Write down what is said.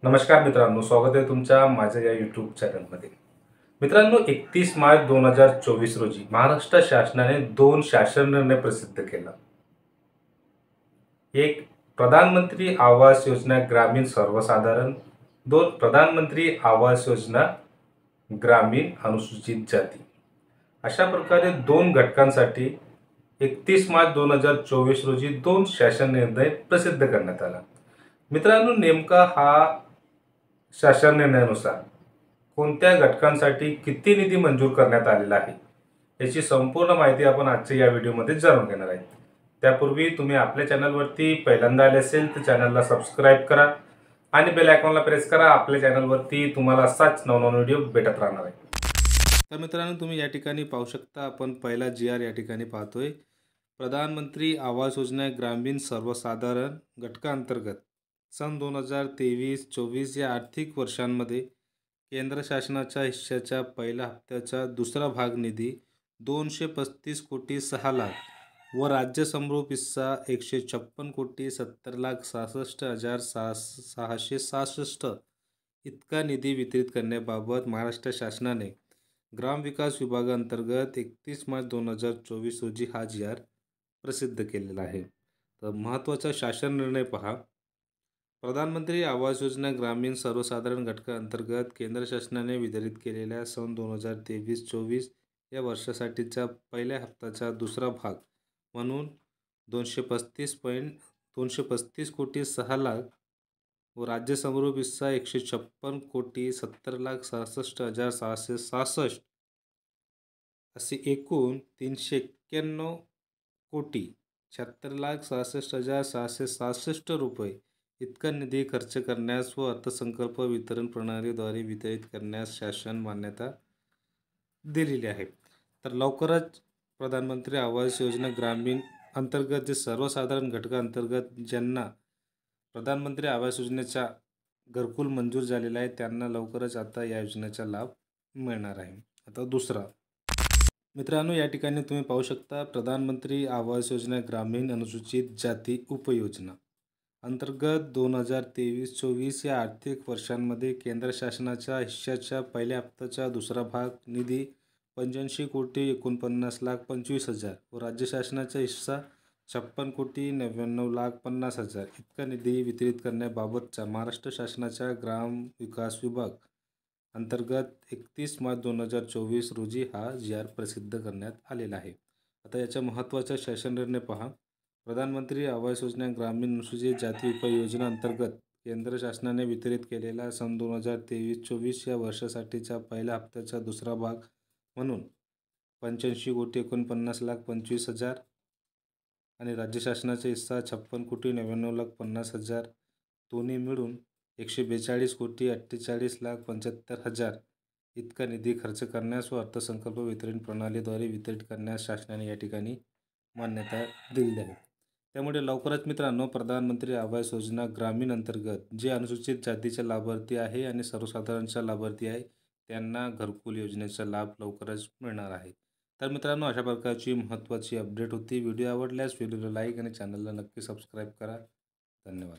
नमस्कार मित्रांनो, स्वागत आहे तुमच्या माझ्या या यूट्यूब चॅनलमध्ये. मित्रांनो, 31 मार्च 2024 रोजी महाराष्ट्र शासनाने 2 शासन निर्णय प्रसिद्ध केला. एक, प्रधानमंत्री आवास योजना ग्रामीण सर्वसाधारण. 2, प्रधानमंत्री आवास योजना ग्रामीण अनुसूचित जाती. अशा प्रकारे 2 घटकांसाठी 31 मार्च 2024 रोजी 2 शासन निर्णय प्रसिद्ध करण्यात आला. मित्रांनो, नेमका हा शासन निर्णयानुसार कोणत्या घटकांसाठी किती निधी मंजूर करण्यात आलेला आहे याची संपूर्ण माहिती आपण आजच्या या व्हिडिओमध्ये जाणून घेणार आहे. त्यापूर्वी तुम्ही आपल्या चॅनलवरती पहिल्यांदा आले असेल तर चॅनलला सबस्क्राईब करा आणि बेल आयकॉनला प्रेस करा. आपल्या चॅनलवरती तुम्हाला असाच नवनवीन व्हिडिओ भेटत राहणार आहे. तर मित्रांनो, तुम्ही या ठिकाणी पाहू शकता, आपण पहिला GR या ठिकाणी पाहतोय. प्रधानमंत्री आवास योजना ग्रामीण सर्वसाधारण घटकांतर्गत सन 2023-24 या आर्थिक वर्षांमध्ये केंद्र शासनाच्या हिश्श्याच्या पहिल्या हप्त्याचा दुसरा भाग निधी 235 कोटी 6 लाख व राज्य समरूप हिस्सा 156 कोटी 70 लाख 66 हजार 666 इतका निधी वितरित करण्याबाबत महाराष्ट्र शासनाने ग्रामविकास विभागांतर्गत 31 मार्च 2024 रोजी हा GR प्रसिद्ध केलेला आहे. तर महत्त्वाचा शासन निर्णय पहा. प्रधानमंत्री आवास योजना ग्रामीण सर्वसाधारण घटकांतर्गत केंद्र शासनाने वितरित केलेल्या सन 2023-24 या वर्षासाठीच्या पहिल्या हप्त्याचा दुसरा भाग म्हणून 235 कोटी 6 लाख व राज्य समरूप हिस्सा 156 कोटी 70 लाख 66 हजार 666 असे एकूण 391 कोटी 76 लाख 66 हजार 666 रुपये इतका निधी खर्च करण्यास व अर्थसंकल्प वितरण प्रणालीद्वारे वितरित करण्यास शासन मान्यता दिलेली आहे. तर लवकरच प्रधानमंत्री आवास योजना ग्रामीण अंतर्गत जे सर्वसाधारण घटकांतर्गत ज्यांना प्रधानमंत्री आवास योजनेचा घरकुल मंजूर झालेला आहे त्यांना लवकरच आता या योजनेचा लाभ मिळणार आहे. आता दुसरा मित्रांनो, या ठिकाणी तुम्ही पाहू शकता, प्रधानमंत्री आवास योजना ग्रामीण अनुसूचित जाती उपयोजना अंतर्गत 2023-24 या आर्थिक वर्षांमध्ये केंद्र शासनाच्या हिश्श्याच्या पहिल्या हप्त्याचा दुसरा भाग निधी 85 कोटी 49 लाख 25 हजार व राज्य शासनाचा हिस्सा 56 कोटी 99 लाख 50 हजार इतका निधी वितरित करण्याबाबतचा महाराष्ट्र शासनाच्या ग्राम विकास विभाग अंतर्गत 31 मार्च 2024 रोजी हा GR प्रसिद्ध करण्यात आलेला आहे. आता याचा महत्त्वाचा शासन निर्णय पहा. प्रधानमंत्री आवास योजना ग्रामीण अनुसूचित जाती उपयोजना अंतर्गत केंद्र शासनाने वितरित केलेला सन 2023-24 या वर्षासाठीच्या पहिल्या हप्त्याचा दुसरा भाग म्हणून 85 कोटी 49 लाख 25 हजार आणि राज्य शासनाचा हिस्सा 56 कोटी 99 लाख 50 हजार दोन्ही मिळून 142 कोटी 48 लाख 75 हजार इतका निधी खर्च करण्यास व अर्थसंकल्प वितरण प्रणालीद्वारे वितरित करण्यास शासनाने या ठिकाणी मान्यता दिलेली आहे. त्यामुळे लवकरच मित्रांनो, प्रधानमंत्री आवास योजना ग्रामीण अंतर्गत जे अनुसूचित जातीचे लाभार्थी आहे आणि सर्वसाधारणच्या लाभार्थी आहे त्यांना घरकुल योजनेचा लाभ लवकरच मिळणार आहे. तर मित्रांनो, अशा प्रकारची महत्त्वाची अपडेट होती. व्हिडिओ आवडल्यास व्हिडिओला लाईक आणि चॅनलला नक्की सबस्क्राईब करा. धन्यवाद.